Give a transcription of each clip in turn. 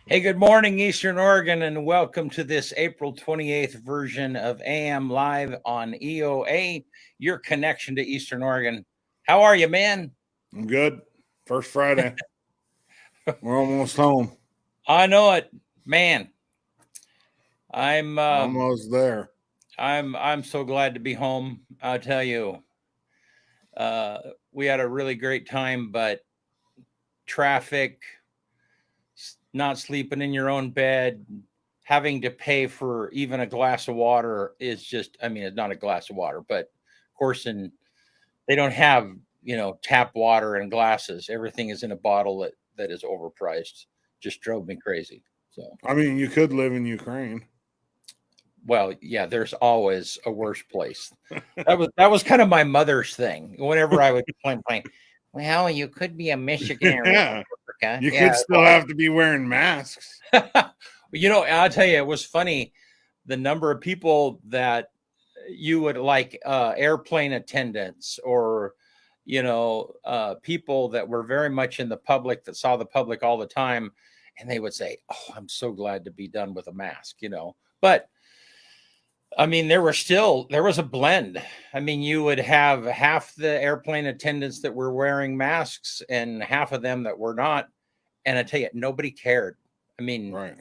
Hey, good morning, Eastern Oregon, and welcome to this April 28th version of AM Live on EOA, your connection to Eastern Oregon. How are you, man? I'm good. First Friday. We're almost home. I know it, man. I'm Almost there. I'm so glad to be home. I'll tell you, we had a really great time, but traffic, not sleeping in your own bed, having to pay for even a glass of water is just, I mean, it's not a glass of water, but of course, they don't have, tap water and glasses. Everything is in a bottle that is overpriced. Just drove me crazy. So, I mean, you could live in Ukraine. well, yeah, there's always a worse place. That was kind of my mother's thing. Whenever I would playing, well, you could be a missionary in Yeah. Africa. You Yeah, could still have to be wearing masks. I'll tell you, it was funny the number of people that you would like airplane attendants or people that were very much in the public that saw the public all the time, and they would say, oh, I'm so glad to be done with a mask, but I mean there was a blend. I mean, you would have half the airplane attendants that were wearing masks and half of them that were not, and I tell you, nobody cared. I mean, Right.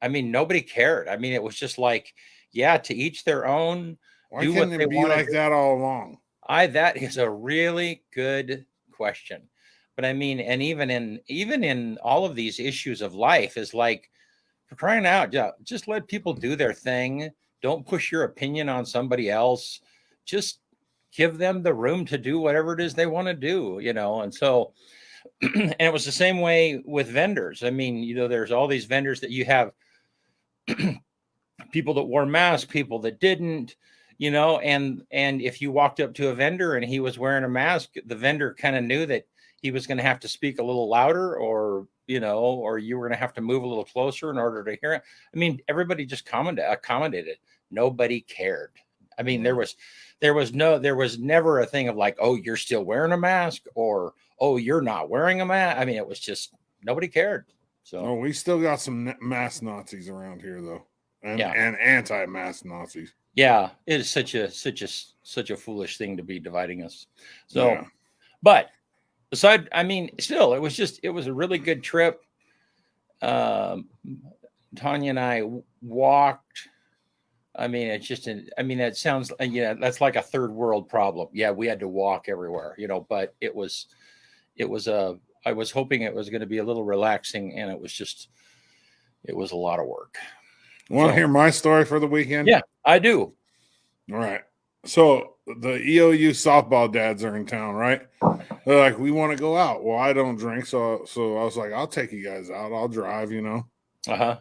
nobody cared. I mean, it was just like, yeah, to each their own. Why Do what couldn't they it be want to like do. that all along? That is a really good question. But I mean, and even in all of these issues of life is like, for crying out, yeah, just let people do their thing. Don't push your opinion on somebody else. Just give them the room to do whatever it is they want to do, And so, and it was the same way with vendors. I mean, there's all these vendors that you have people that wore masks, people that didn't, and if you walked up to a vendor and he was wearing a mask, the vendor kind of knew that he was going to have to speak a little louder, or or you were going to have to move a little closer in order to hear it. I mean, everybody just accommodated. Nobody cared. I mean, there was never a thing of like, oh, you're still wearing a mask, or oh, you're not wearing a mask. I mean, it was just nobody cared. So, Oh, we still got some mask Nazis around here, though, and yeah. anti-mask Nazis. Yeah, it is such a foolish thing to be dividing us. So, Yeah. but I mean, still, it was a really good trip. Tanya and I walked. I mean, it sounds, that's like a third world problem. Yeah, we had to walk everywhere, but it was I was hoping it was going to be a little relaxing, and it was a lot of work. Want to hear my story for the weekend? Yeah, I do. All right. So the EOU softball dads are in town, right? They're like, we want to go out. Well, I don't drink, so I was like, I'll take you guys out. I'll drive, Uh-huh.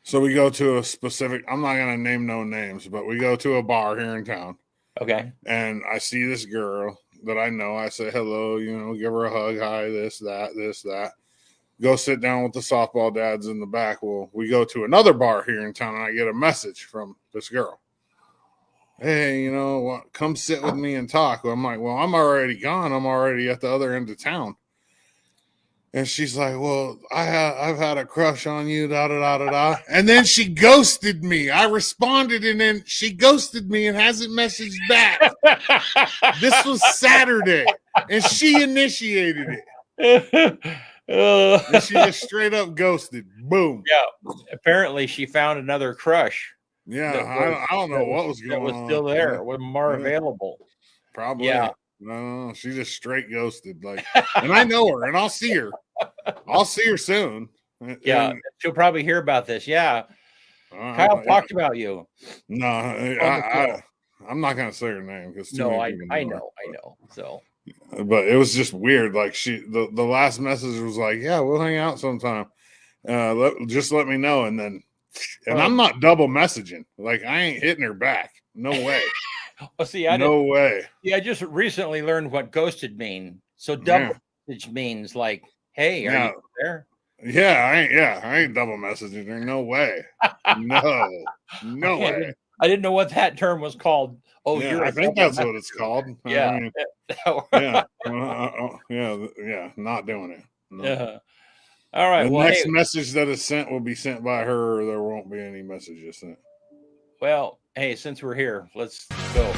So we go to a specific, I'm not going to name no names, but we go to a bar here in town. Okay. And I see this girl that I know. I say hello, give her a hug, hi, this, that. Go sit down with the softball dads in the back. Well, we go to another bar here in town, and I get a message from this girl. Hey, come sit with me and talk. Well, I'm like, well, I'm already gone. I'm already at the other end of town. And she's like, well, I've had a crush on you, da da da da da. And then she ghosted me. I responded, and then she ghosted me and hasn't messaged back. This was Saturday, and she initiated it. And she just straight up ghosted. Boom. Yeah. Apparently, she found another crush. Yeah, I don't know what was going on. That was still there. Was more available. Probably. Yeah. No, she just straight ghosted. Like, and I know her, and I'll see her. I'll see her soon. Yeah, she'll probably hear about this. Yeah, Kyle talked about you. No, I'm not gonna say her name because I know. So, but it was just weird. Like the last message was like, "Yeah, we'll hang out sometime. Just let me know." And then, I'm not double messaging. Like, I ain't hitting her back. No way. Well, see, no way. Yeah, I just recently learned what ghosted mean. So double message means like, "Hey, are you there?" Yeah, I ain't double messaging her. No way. No way. I didn't know what that term was called. Oh, I think that's what it's called. Yeah. I mean, yeah, not doing it. No. All right. The Well, next hey, message that is sent will be sent by her, or there won't be any messages sent. since we're here, let's go.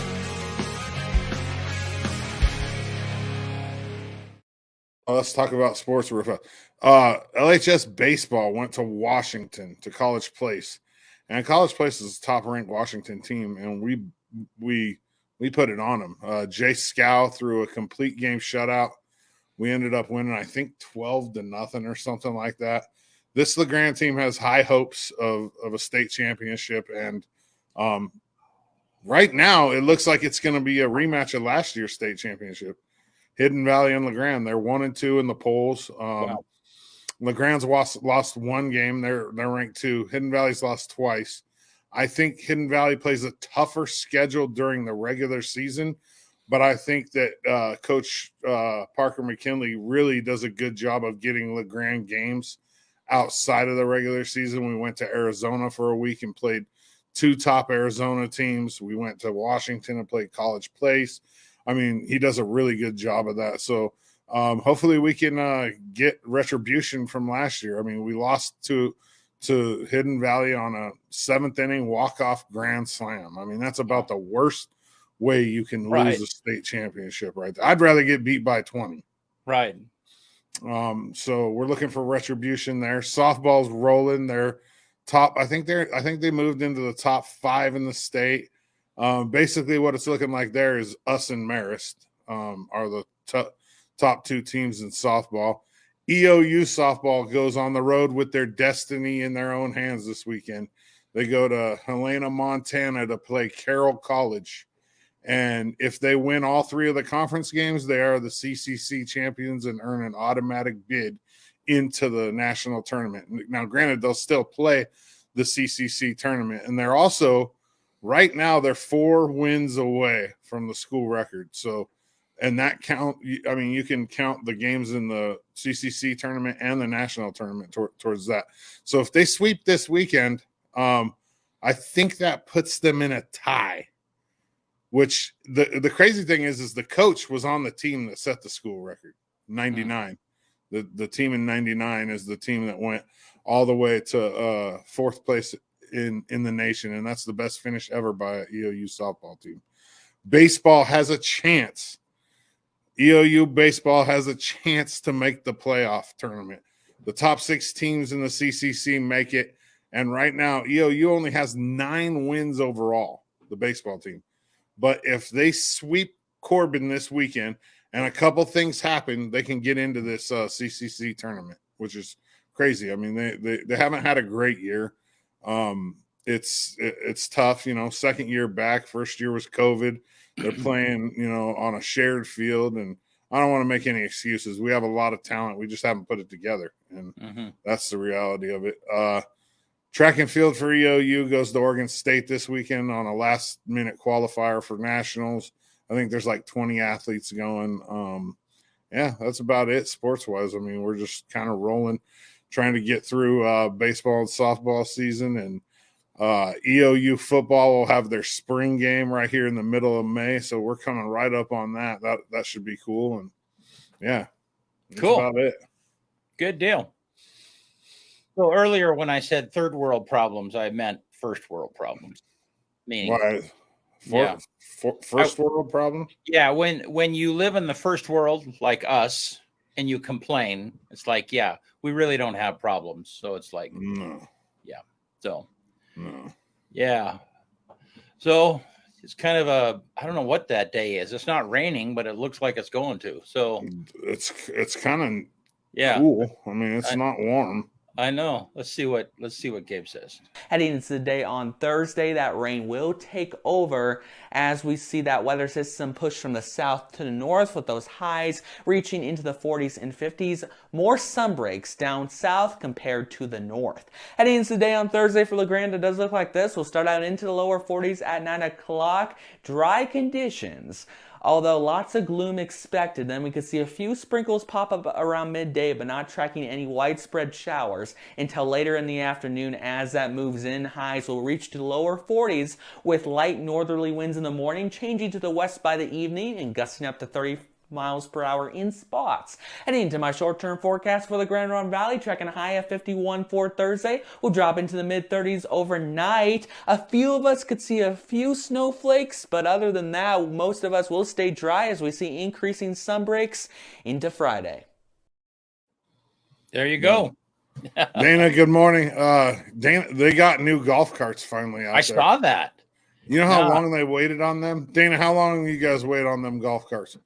Let's talk about sports real fast. LHS baseball went to Washington to College Place, and College Place is a top-ranked Washington team, and we put it on them. Jay Scow threw a complete game shutout. We ended up winning, I think, 12-0 or something like that. This LeGrand team has high hopes of a state championship, and right now it looks like it's going to be a rematch of last year's state championship. Hidden Valley and LeGrand, they're 1-2 in the polls. Wow. LeGrand's lost one game. They're ranked 2. Hidden Valley's lost twice. I think Hidden Valley plays a tougher schedule during the regular season, but I think that Coach Parker McKinley really does a good job of getting LeGrand games outside of the regular season. We went to Arizona for a week and played 2 top Arizona teams. We went to Washington and played College Place. I mean, he does a really good job of that. So hopefully we can get retribution from last year. I mean, we lost to Hidden Valley on a 7th inning walk-off grand slam. I mean, that's about the worst way you can lose a state championship right there. I'd rather get beat by 20. Right. So we're looking for retribution there. Softball's rolling. They're top. I think they moved into the top 5 in the state. Basically what it's looking like there is us and Marist are the top 2 teams in softball. EOU softball goes on the road with their destiny in their own hands this weekend. They go to Helena, Montana to play Carroll College. And if they win all 3 of the conference games, they are the CCC champions and earn an automatic bid into the national tournament. Now, granted, they'll still play the CCC tournament. And they're also, right now, they're 4 wins away from the school record. So, and that count, I mean, you can count the games in the CCC tournament and the national tournament towards that. So if they sweep this weekend, I think that puts them in a tie. Which the crazy thing is the coach was on the team that set the school record, 99. The team in 99 is the team that went all the way to 4th place in the nation, and that's the best finish ever by an EOU softball team. Baseball has a chance. EOU baseball has a chance to make the playoff tournament. The top 6 teams in the CCC make it, and right now EOU only has 9 wins overall, the baseball team. But if they sweep Corbin this weekend and a couple things happen, they can get into this CCC tournament, which is crazy. I mean, they haven't had a great year. It's tough, you know, 2nd year back. 1st year was COVID. They're playing, you know, on a shared field, and I don't want to make any excuses. We have a lot of talent. We just haven't put it together, and that's the reality of it. Track and field for EOU goes to Oregon State this weekend on a last-minute qualifier for nationals. I think there's like 20 athletes going. Yeah, that's about it sports-wise. I mean, we're just kind of rolling, trying to get through baseball and softball season. And EOU football will have their spring game right here in the middle of May, so we're coming right up on that. That should be cool. And, yeah, that's about it. Good deal. So earlier when I said 3rd world problems, I meant 1st world problems. Meaning, first world problem? Yeah, when you live in the 1st world like us and you complain, it's like, yeah, we really don't have problems. So it's like, no. Yeah. So, no. Yeah. So it's kind of I don't know what that day is. It's not raining, but it looks like it's going to. So it's kind of cool. I mean, it's not warm. I know. Let's see what Gabe says. Heading into the day on Thursday, that rain will take over as we see that weather system push from the south to the north with those highs reaching into the 40s and 50s. More sun breaks down south compared to the north. Heading into the day on Thursday for LeGrand, it does look like this. We'll start out into the lower 40s at 9 o'clock. Dry conditions. Although lots of gloom expected, then we could see a few sprinkles pop up around midday, but not tracking any widespread showers until later in the afternoon. As that moves in, highs will reach to the lower 40s with light northerly winds in the morning, changing to the west by the evening and gusting up to 30 miles per hour in spots. Heading to my short-term forecast for the Grand Ronde Valley, tracking a high of 51 for Thursday. We'll drop into the mid-30s overnight. A few of us could see a few snowflakes, but other than that, most of us will stay dry as we see increasing sun breaks into Friday. There you go. Dana, good morning. Dana, they got new golf carts finally out there. I saw that. You know how long they waited on them? Dana, how long you guys wait on them golf carts?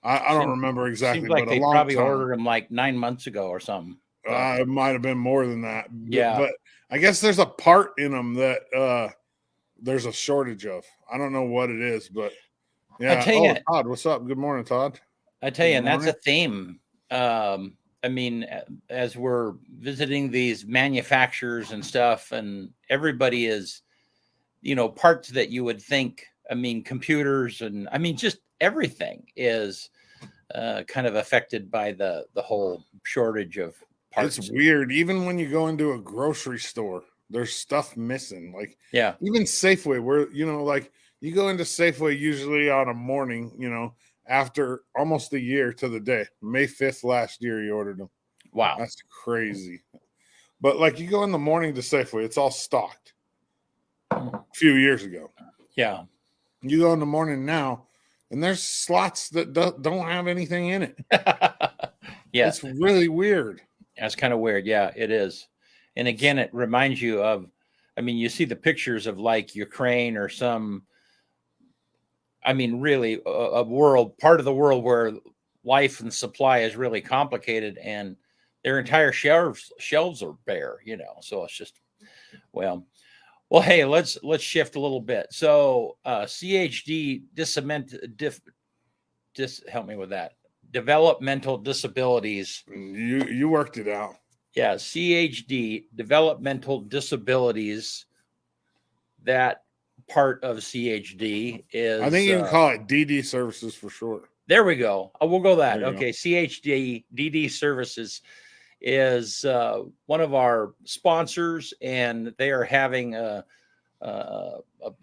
I don't remember exactly, Seems like but they a long probably time. ordered them like 9 months ago or something. It might have been more than that. Yeah. But I guess there's a part in them that there's a shortage of. I don't know what it is, but yeah. I tell you, Todd, what's up? Good morning, Todd. I tell you, and that's a theme. I mean, as we're visiting these manufacturers and stuff, and everybody is, you know, parts that you would think, I mean, computers and I mean, just everything is kind of affected by the whole shortage of parts. It's weird. Even when you go into a grocery store, there's stuff missing. Like, yeah, even Safeway, where, you know, like you go into Safeway usually on a morning, you know, after almost a year to the day. May 5th last year, you ordered them. Wow. That's crazy. But like you go in the morning to Safeway, it's all stocked a few years ago. Yeah. You go in the morning now, and there's slots that don't have anything in it. Yeah. It's really weird. That's kind of weird. Yeah, it is. And again, it reminds you of, I mean, you see the pictures of like Ukraine or some, I mean, really a part of the world where life and supply is really complicated and their entire shelves are bare, you know, so it's just, well, hey, let's shift a little bit. So CHD help me with that. Developmental Disabilities. You worked it out. Yeah, CHD Developmental Disabilities. That part of CHD is, I think you can call it DD services for short. There we go. We'll go that. Okay. CHD DD services is one of our sponsors, and they are having a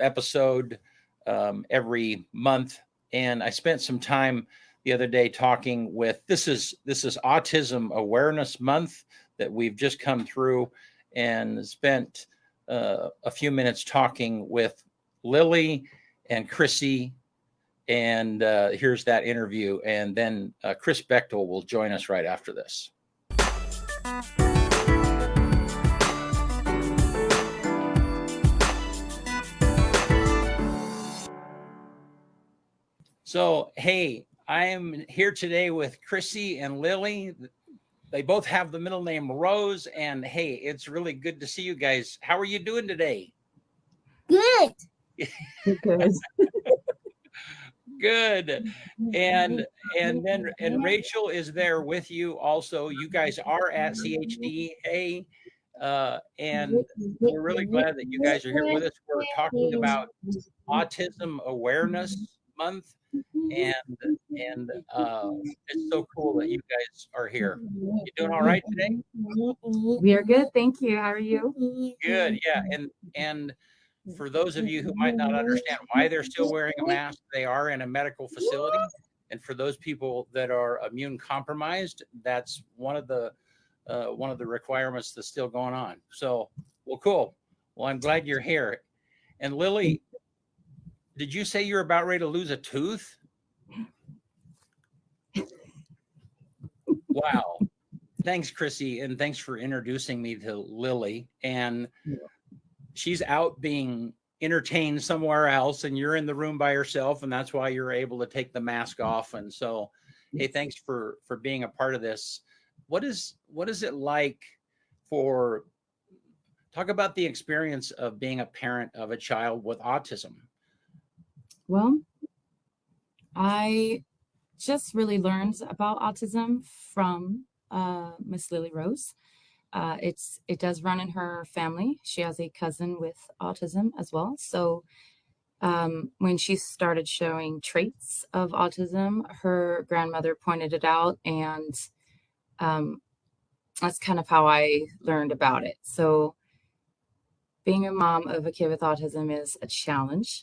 episode every month. And I spent some time the other day talking with, this is Autism Awareness Month that we've just come through, and spent a few minutes talking with Lily and Chrissy, and here's that interview, and then Chris Bechtel will join us right after this. So, hey, I'm here today with Chrissy and Lily. They both have the middle name Rose, and hey, it's really good to see you guys. How are you doing today? Good. Good. Good. And Rachel is there with you also. You guys are at CHD. Hey, and we're really glad that you guys are here with us. We're talking about Autism Awareness Month, and it's so cool that you guys are here. You doing all right today? We are good, thank you. How are you? Good. Yeah. And for those of you who might not understand why they're still wearing a mask, they are in a medical facility. And for those people that are immune compromised, that's one of the requirements that's still going on. So, well, cool. Well, I'm glad you're here. And Lily, did you say you're about ready to lose a tooth? Wow. Thanks, Chrissy. And thanks for introducing me to Lily. And she's out being entertained somewhere else, and you're in the room by yourself, and that's why you're able to take the mask off. And so, hey, thanks for being a part of this. What is it like talk about the experience of being a parent of a child with autism? Well, I just really learned about autism from Miss Lily Rose. It does run in her family. She has a cousin with autism as well. So when she started showing traits of autism, her grandmother pointed it out, and that's kind of how I learned about it. So being a mom of a kid with autism is a challenge.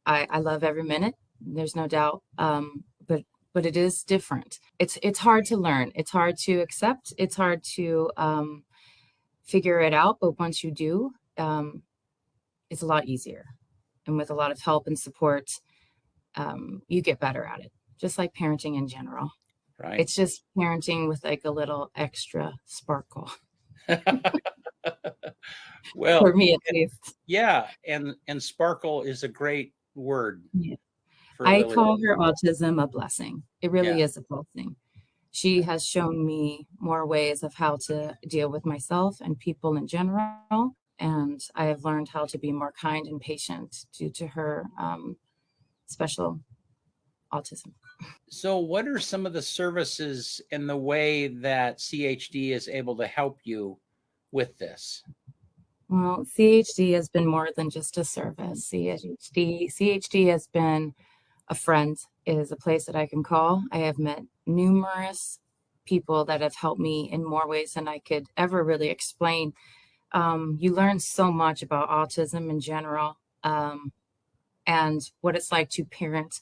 I love every minute, there's no doubt. But but it is different. It's hard to learn. It's hard to accept. It's hard to figure it out. But once you do, it's a lot easier. And with a lot of help and support, you get better at it. Just like parenting in general. Right. It's just parenting with like a little extra sparkle. Well, for me at least. yeah, and sparkle is a great word. Yeah. For I Lily. call her autism a blessing. It really Yeah. is a blessing. She has shown me more ways of how to deal with myself and people in general. And I have learned how to be more kind and patient due to her special autism. So what are some of the services and the way that CHD is able to help you with this? Well, CHD has been more than just a service. CHD has been a friend. It is a place that I can call. I have met numerous people that have helped me in more ways than I could ever really explain. You learn so much about autism in general, and what it's like to parent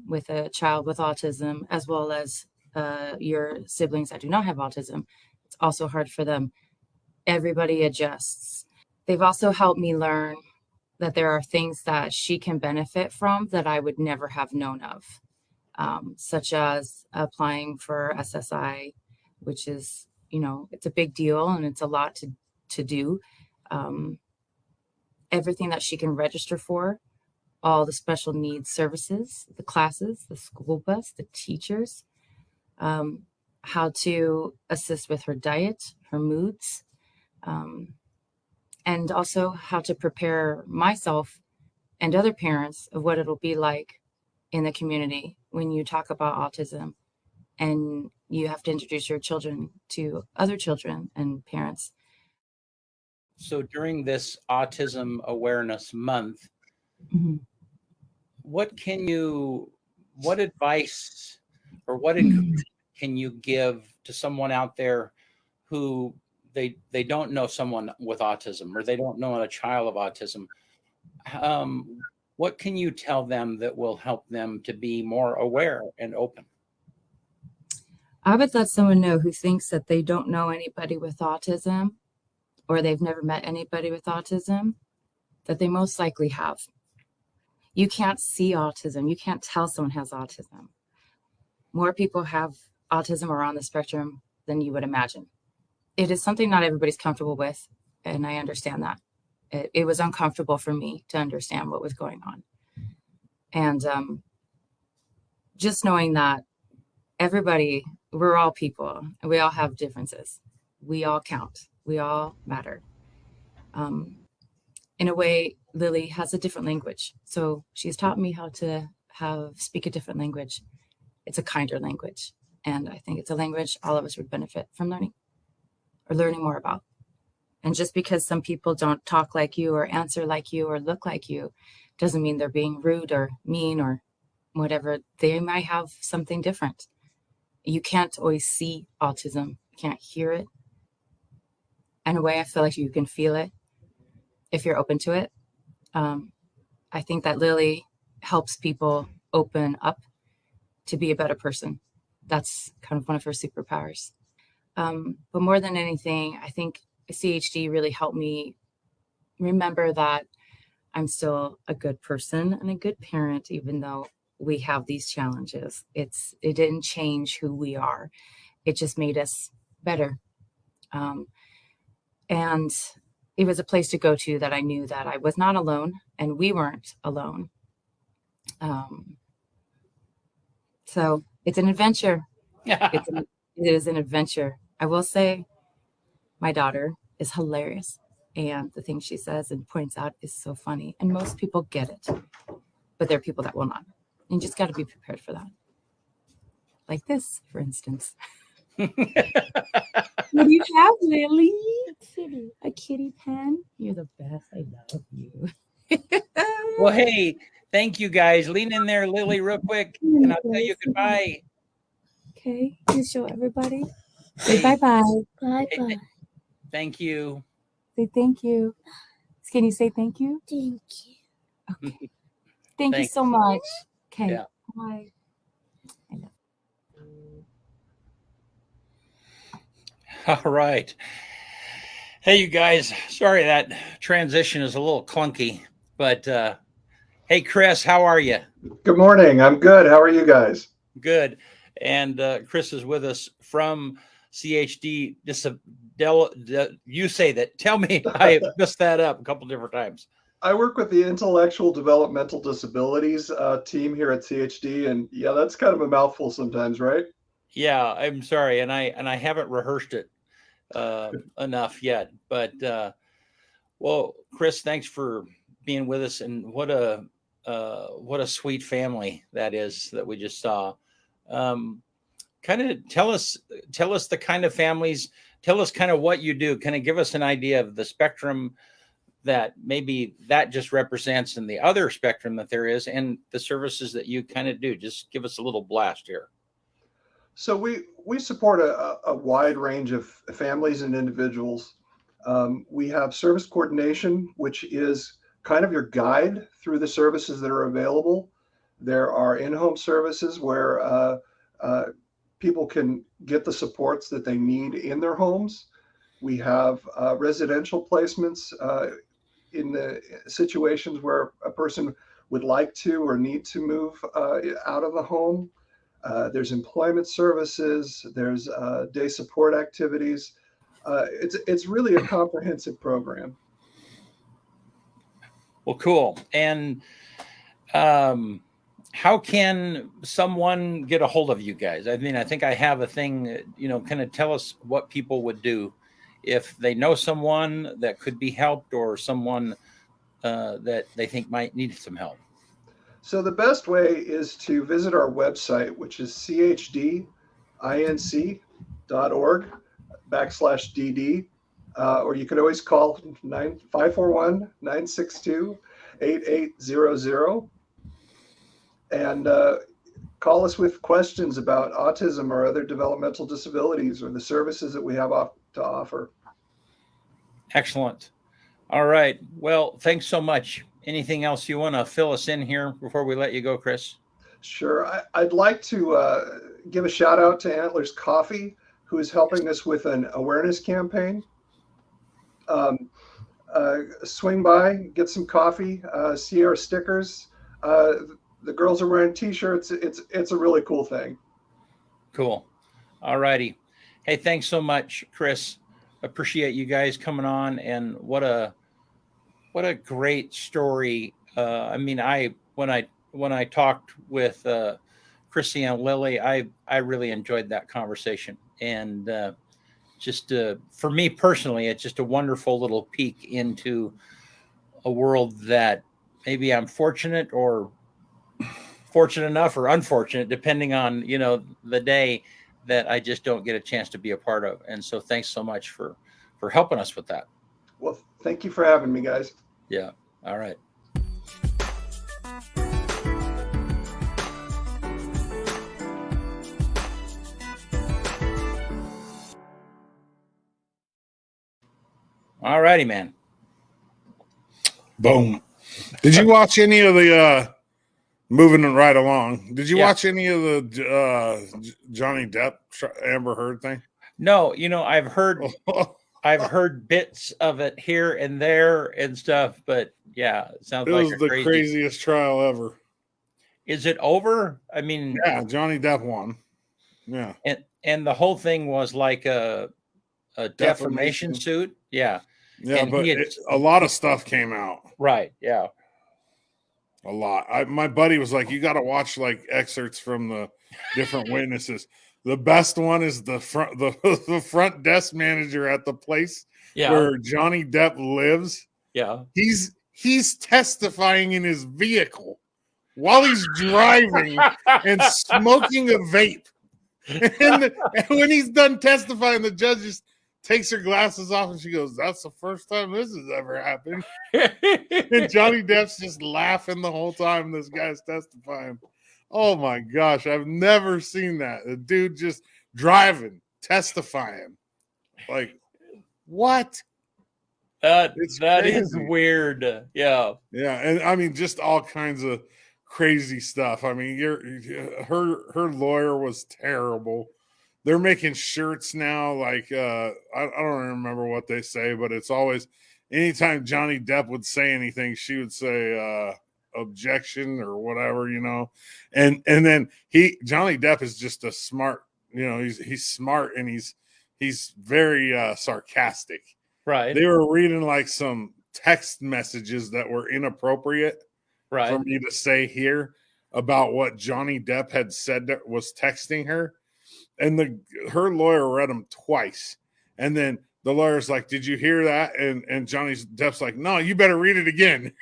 with a child with autism, as well as your siblings that do not have autism. It's also hard for them. Everybody adjusts. They've also helped me learn that there are things that she can benefit from that I would never have known of, such as applying for SSI, which is, it's a big deal and it's a lot to do. Everything that she can register for, all the special needs services, the classes, the school bus, the teachers, how to assist with her diet, her moods, and also how to prepare myself and other parents of what it'll be like in the community when you talk about autism and you have to introduce your children to other children and parents. So during this Autism Awareness Month, Mm-hmm. what advice or what encouragement can you give to someone out there who they don't know someone with autism, or they don't know a child of autism? What can you tell them that will help them to be more aware and open? I would let someone know who thinks that they don't know anybody with autism, or they've never met anybody with autism, that they most likely have. You can't see autism. You can't tell someone has autism. More people have autism or on the spectrum than you would imagine. It is something not everybody's comfortable with, and I understand that. It was uncomfortable for me to understand what was going on. And just knowing that everybody, we're all people, and we all have differences. We all count. We all matter. In a way, Lily has a different language. So she's taught me how to speak a different language. It's a kinder language. And I think it's a language all of us would benefit from learning more about. And just because some people don't talk like you or answer like you or look like you doesn't mean they're being rude or mean or whatever. They might have something different. You can't always see autism. You can't hear it. In a way, I feel like you can feel it if you're open to it. I think that Lily helps people open up to be a better person. That's kind of one of her superpowers. But more than anything, I think CHD really helped me remember that I'm still a good person and a good parent, even though we have these challenges. It didn't change who we are. It just made us better. And it was a place to go to that I knew that I was not alone and we weren't alone. So it's an adventure. It is an adventure. I will say my daughter is hilarious. And the things she says and points out is so funny. And most people get it. But there are people that will not. And you just got to be prepared for that. Like this, for instance. What do you have, Lily? A kitty pen? You're the best. I love you. Well, hey, thank you guys. Lean in there, Lily, real quick, and I'll tell you goodbye. Okay, you show everybody. Say bye-bye. Bye-bye. Thank you. Say thank you. Can you say thank you? Thank you. Okay. Thank you Thanks. so much. Okay. Yeah. Bye. All right. Hey, you guys. Sorry that transition is a little clunky, but hey, Chris, how are you? Good morning. I'm good. How are you guys? Good. And Chris is with us from CHD You say that. Tell me, I messed that up a couple different times. I work with the Intellectual Developmental Disabilities team here at CHD, and yeah, that's kind of a mouthful sometimes, right? Yeah, I'm sorry, and I haven't rehearsed it enough yet. But well, Chris, thanks for being with us, and what a sweet family that is that we just saw. Kind of tell us the kind of families. Tell us kind of what you do. Kind of give us an idea of the spectrum that maybe that just represents, and the other spectrum that there is, and the services that you kind of do. Just give us a little blast here. So we support a wide range of families and individuals. We have service coordination, which is kind of your guide through the services that are available. There are in-home services where people can get the supports that they need in their homes. We have residential placements in the situations where a person would like to or need to move out of the home. There's employment services. There's day support activities. It's really a comprehensive program. Well, cool. And how can someone get a hold of you guys? I mean, I think I have a thing, kind of tell us what people would do if they know someone that could be helped, or someone that they think might need some help. So the best way is to visit our website, which is chdinc.org/DD, or you can always call 541-962-8800 and call us with questions about autism or other developmental disabilities or the services that we have to offer. Excellent. All right. Well, thanks so much. Anything else you want to fill us in here before we let you go, Chris? Sure. I'd like to give a shout out to Antlers Coffee, who is helping us with an awareness campaign. Swing by, get some coffee, see our stickers. The girls are wearing t-shirts. It's a really cool thing. Cool. All righty. Hey, thanks so much, Chris. Appreciate you guys coming on, and what a great story. I mean, when I talked with Chrissy and Lily, I really enjoyed that conversation, and just for me personally, it's just a wonderful little peek into a world that maybe I'm fortunate enough or unfortunate, depending on the day, that I just don't get a chance to be a part of. And so thanks so much for helping us with that. Well, thank you for having me, guys. Yeah. All right. All righty, man. Boom. Did you watch any of the moving right along? Did you watch any of the Johnny Depp Amber Heard thing? No, I've heard bits of it here and there and stuff, but yeah, it sounds like it was the craziest trial ever. Is it over? I mean, yeah, Johnny Depp won. Yeah, and the whole thing was like a defamation suit. Yeah, and but a lot of stuff came out. Right. Yeah. A lot. My buddy was like, "You got to watch like excerpts from the different witnesses." The best one is the front desk manager at the place where Johnny Depp lives. Yeah, he's testifying in his vehicle while he's driving and smoking a vape. And when he's done testifying, the judge just takes her glasses off and she goes, "That's the first time this has ever happened." And Johnny Depp's just laughing the whole time this guy's testifying. Oh my gosh, I've never seen that. The dude just driving, testifying. Like, what? That is weird. Yeah. Yeah, and I mean just all kinds of crazy stuff. I mean, her lawyer was terrible. they're making shirts now. Like I don't remember what they say, but it's always anytime Johnny Depp would say anything, she would say objection or whatever, you know. And then Johnny Depp is just a smart, you know, he's smart and he's very sarcastic. Right. They were reading like some text messages that were inappropriate Right. for me to say here about what Johnny Depp had said that was texting her. And her lawyer read them twice. And then the lawyer's like, did you hear that? And Johnny Depp's like, no, you better read it again.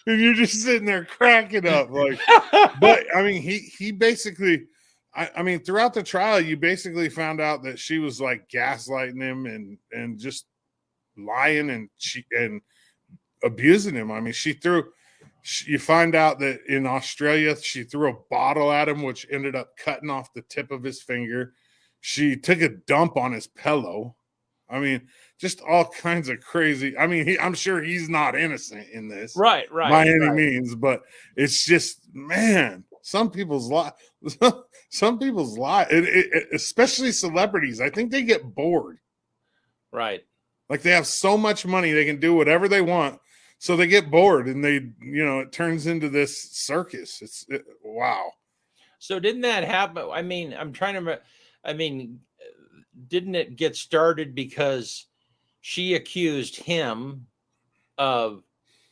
And you're just sitting there cracking up. Like, but I mean, he basically, I mean, throughout the trial, you basically found out that she was like gaslighting him and just lying and abusing him. I mean, you find out that in Australia, she threw a bottle at him, which ended up cutting off the tip of his finger. She took a dump on his pillow. I mean, just all kinds of crazy. I mean, I'm sure he's not innocent in this, Right. by any means, but it's just, man, some people's lie, especially celebrities. I think they get bored. Right. Like they have so much money, they can do whatever they want. So they get bored and it turns into this circus. Wow. So didn't that happen? I mean, didn't it get started because she accused him of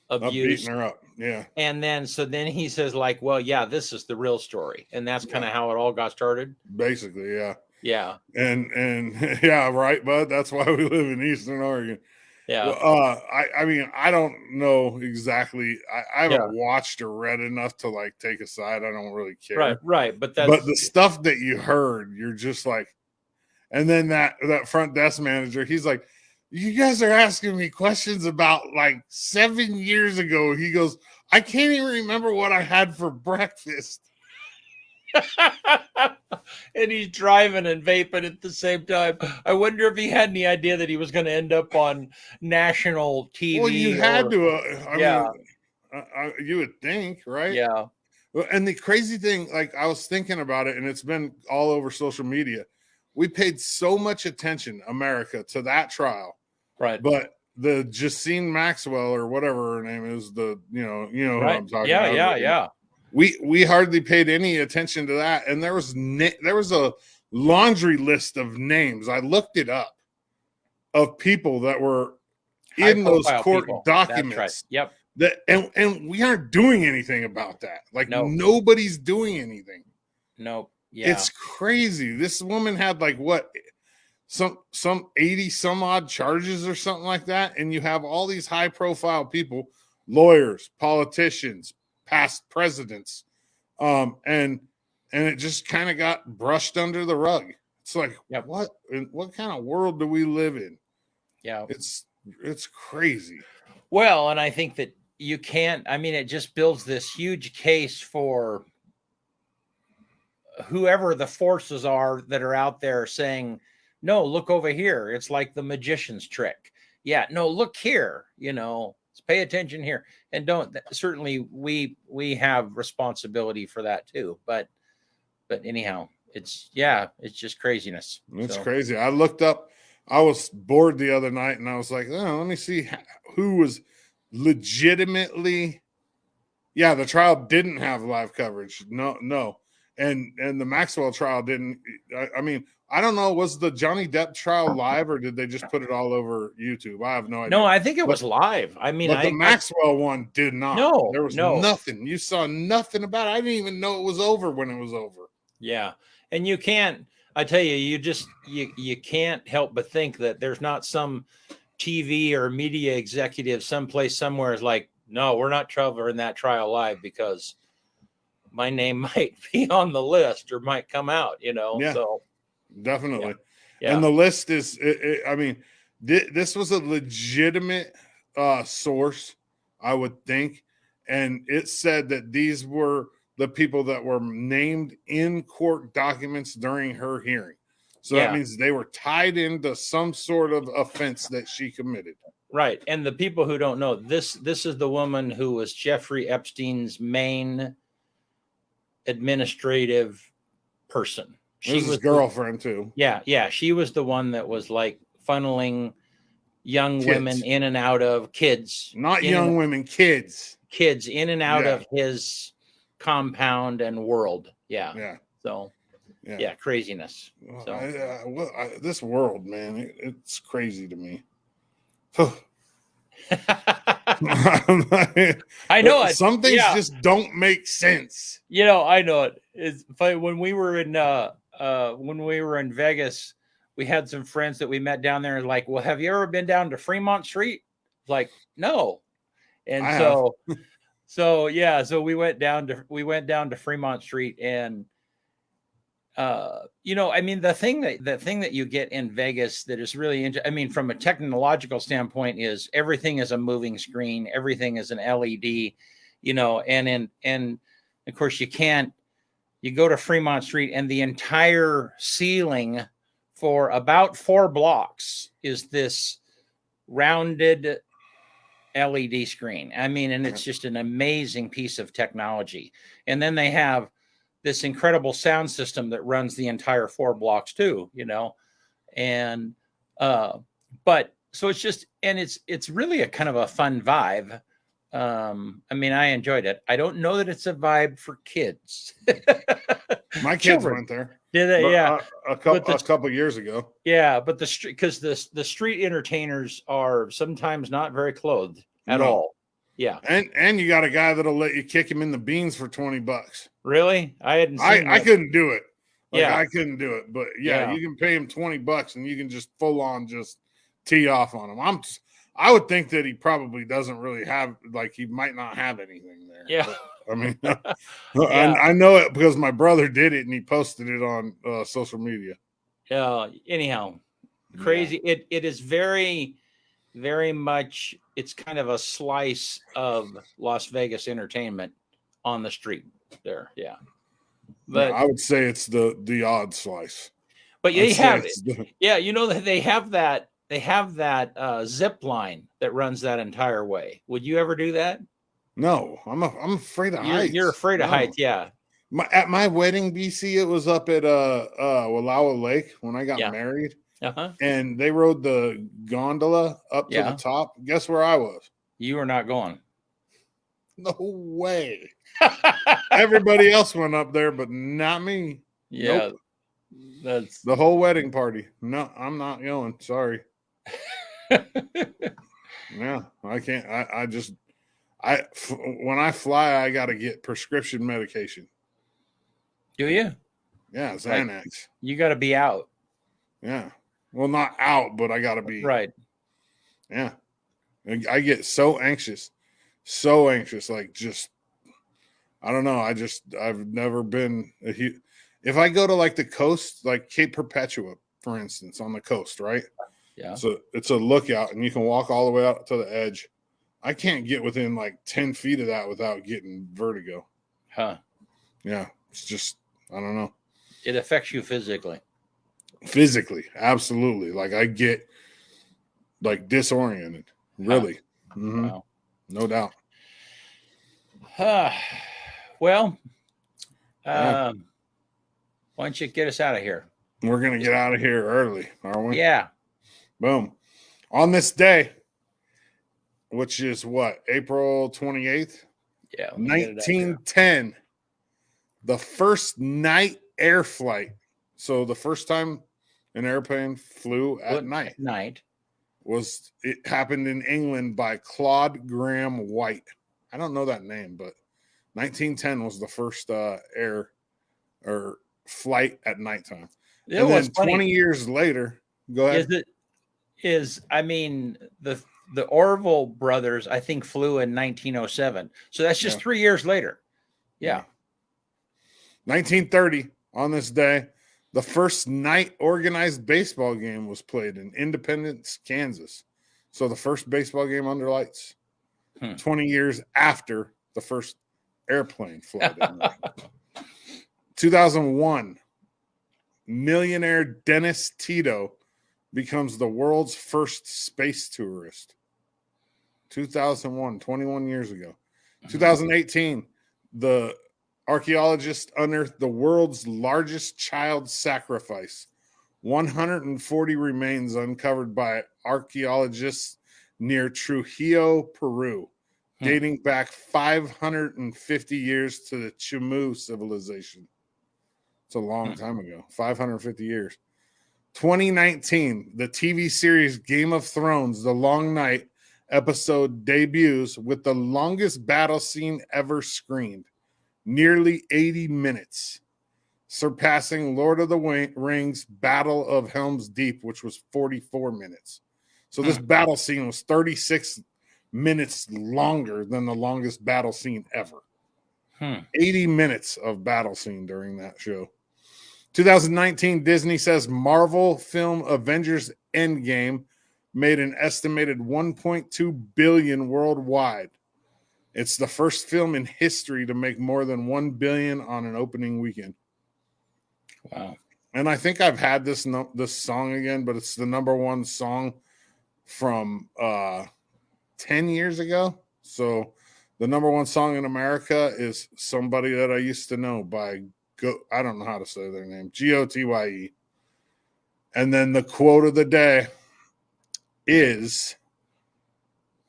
abuse? Beating her up. Yeah. And then he says like, well, yeah, this is the real story. And that's kind of how it all got started. Basically. Yeah. Yeah. And yeah, right, bud. That's why we live in Eastern Oregon. Yeah. Well, I mean, I don't know exactly. I haven't watched or read enough to like take a side. I don't really care. Right. But the stuff that you heard, you're just like, and then that front desk manager, he's like, you guys are asking me questions about like 7 years ago. He goes, I can't even remember what I had for breakfast. And he's driving and vaping at the same time. I wonder if he had any idea that he was going to end up on national TV. Well, you had to. I mean, you would think, right? Yeah. And the crazy thing, like I was thinking about it, and it's been all over social media. We paid so much attention, America, to that trial, right? But the Justine Maxwell or whatever her name is, you know who right. I'm talking about. Yeah. We hardly paid any attention to that, and there was a laundry list of names. I looked it up of people that were in those court documents. That's right. Yep. And we aren't doing anything about that. Like nobody's doing anything. Nope. Yeah. It's crazy. This woman had like what some 80 some odd charges or something like that, and you have all these high profile people, lawyers, politicians, past presidents, and it just kind of got brushed under the rug. It's like, what kind of world do we live in? Yeah, it's crazy. Well, and I think that you can't. I mean, it just builds this huge case for whoever the forces are that are out there saying, "No, look over here." It's like the magician's trick. Yeah, no, look here. You know. Pay attention here, and certainly we have responsibility for that too. But anyhow, it's just craziness. It's crazy. I looked up. I was bored the other night, and I was like, oh, let me see who was legitimately. Yeah, the trial didn't have live coverage. No, and the Maxwell trial didn't. I mean, I don't know. Was the Johnny Depp trial live, or did they just put it all over YouTube? I have no idea. No, I think it was live. I mean, the Maxwell one did not. No, there was nothing. You saw nothing about it. I didn't even know it was over when it was over. Yeah, and you can't. I tell you, you can't help but think that there's not some TV or media executive someplace somewhere is like, no, we're not covering that trial live because my name might be on the list or might come out. You know, yeah. So. Definitely. Yeah. And the list is, I mean, this was a legitimate source, I would think. And it said that these were the people that were named in court documents during her hearing. So that means they were tied into some sort of offense that she committed. Right. And the people who don't know, this is the woman who was Jeffrey Epstein's main administrative person. She was his girlfriend too. Yeah. She was the one that was like funneling young women in and out of kids. Not young women, kids. Kids in and out of his compound and world. Yeah. Yeah. So, yeah, craziness. So, this world, man, it's crazy to me. I know it. Some things just don't make sense. You know, I know it. It's funny when we were in Vegas, we had some friends that we met down there and like, well, have you ever been down to Fremont Street? Like, no. And so we went down to Fremont Street, and you know, I mean, the thing that you get in Vegas that is really interesting, I mean, from a technological standpoint, is everything is a moving screen, everything is an LED, you know, and of course you go to Fremont Street and the entire ceiling for about 4 blocks is this rounded LED screen. I mean, and it's just an amazing piece of technology. And then they have this incredible sound system that runs the entire 4 blocks too, you know? And, but so it's just, and it's really a kind of a fun vibe. I mean, I enjoyed it. I don't know that it's a vibe for kids. My kids went there. Did they? But, yeah. A couple years ago. Yeah. But the street entertainers are sometimes not very clothed at all. Yeah. And you got a guy that'll let you kick him in the beans for $20. Really? I couldn't do it. I couldn't do it. But you can pay him $20 and you can just full on just tee off on him. I would think that he probably doesn't really have, like, he might not have anything there. Yeah. But, I mean, I know it because my brother did it and he posted it on social media. Anyhow, crazy. Yeah. It is very, very much, it's kind of a slice of Las Vegas entertainment on the street there. Yeah. But I would say it's the odd slice. But you have it. Yeah, you know that they have that zip line that runs that entire way. Would you ever do that? No, I'm afraid of heights. You're afraid of heights, yeah. At my wedding, BC, it was up at Wallowa Lake when I got married. And they rode the gondola up to the top. Guess where I was? You were not going. No way. Everybody else went up there, but not me. Yeah. Nope. That's the whole wedding party. No, I'm not going. Sorry. Yeah, I can't. When I fly, I got to get prescription medication. Do you? Yeah, Xanax. Like, you got to be out. Yeah. Well, not out, but I got to be. Right. Yeah. I get so anxious. Like, just, I don't know. I've never been if I go to like the coast, like Cape Perpetua, for instance, on the coast, right? Yeah. So it's a lookout and you can walk all the way out to the edge. I can't get within like 10 feet of that without getting vertigo. Huh. Yeah. It's just, I don't know. It affects you physically. Physically. Absolutely. Like I get like disoriented. Really. Huh. Mm-hmm. Wow. No doubt. Well, why don't you get us out of here? We're going to get out of here early, aren't we? Yeah. Boom. On this day, which is what, April 28th? Yeah. 1910, the first night air flight. So the first time an airplane flew at night. It happened in England by Claude Graham White. I don't know that name, but 1910 was the first air or flight at nighttime. And then 20 years later, go ahead. The Orville brothers, I think, flew in 1907. So that's just 3 years later. Yeah. 1930, on this day, the first night organized baseball game was played in Independence, Kansas. So the first baseball game under lights. 20 years after the first airplane flight. 2001, millionaire Dennis Tito becomes the world's first space tourist. 2001, 21 years ago. 2018, Archaeologists unearthed the world's largest child sacrifice. 140 remains uncovered by archaeologists near Trujillo, Peru, dating back 550 years to the Chimu civilization. It's a long time ago, 550 years. 2019, the TV series Game of Thrones, The Long Night episode debuts with the longest battle scene ever screened, nearly 80 minutes, surpassing Lord of the Rings Battle of Helm's Deep, which was 44 minutes. So this battle scene was 36 minutes longer than the longest battle scene ever. 80 minutes of battle scene during that show. 2019, Disney says Marvel film Avengers Endgame made an estimated $1.2 billion worldwide. It's the first film in history to make more than $1 billion on an opening weekend. Wow. And I think I've had this song again, but it's the number one song from 10 years ago. So the number one song in America is Somebody That I Used to Know by I don't know how to say their name, Gotye. And then the quote of the day is,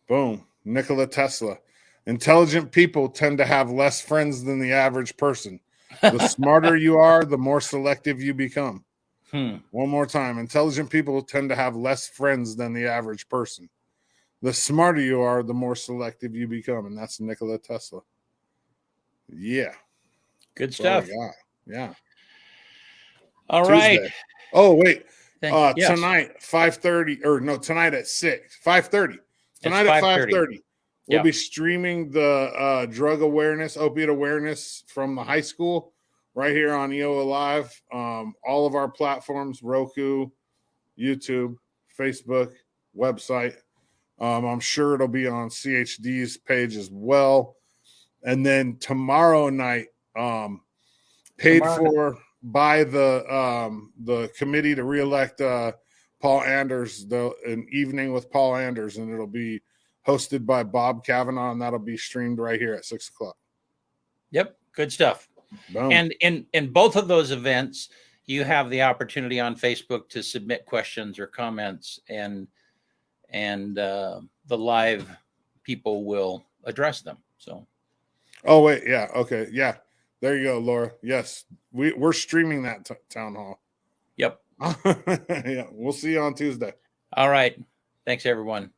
boom, Nikola Tesla. Intelligent people tend to have less friends than the average person. The smarter you are, the more selective you become. One more time. Intelligent people tend to have less friends than the average person. The smarter you are, the more selective you become. And that's Nikola Tesla. Yeah. Good stuff. Yeah. All Tuesday. right. Oh, wait. Yes. Tonight, 5:30, or no, tonight at 6. 5:30. Tonight It's at 5:30. 5:30. We'll be streaming the drug awareness, opiate awareness from the high school right here on EOA Live. All of our platforms, Roku, YouTube, Facebook, website. I'm sure it'll be on CHD's page as well. And then tomorrow night, paid for by the committee to reelect Paul Anders, an evening with Paul Anders, and it'll be hosted by Bob Kavanaugh, and that'll be streamed right here at 6:00. Yep, good stuff. Boom. And in both of those events, you have the opportunity on Facebook to submit questions or comments, and the live people will address them. So. Oh wait, yeah, okay, yeah. There you go, Laura. Yes, we're streaming that town hall. Yep. Yeah, we'll see you on Tuesday. All right. Thanks, everyone.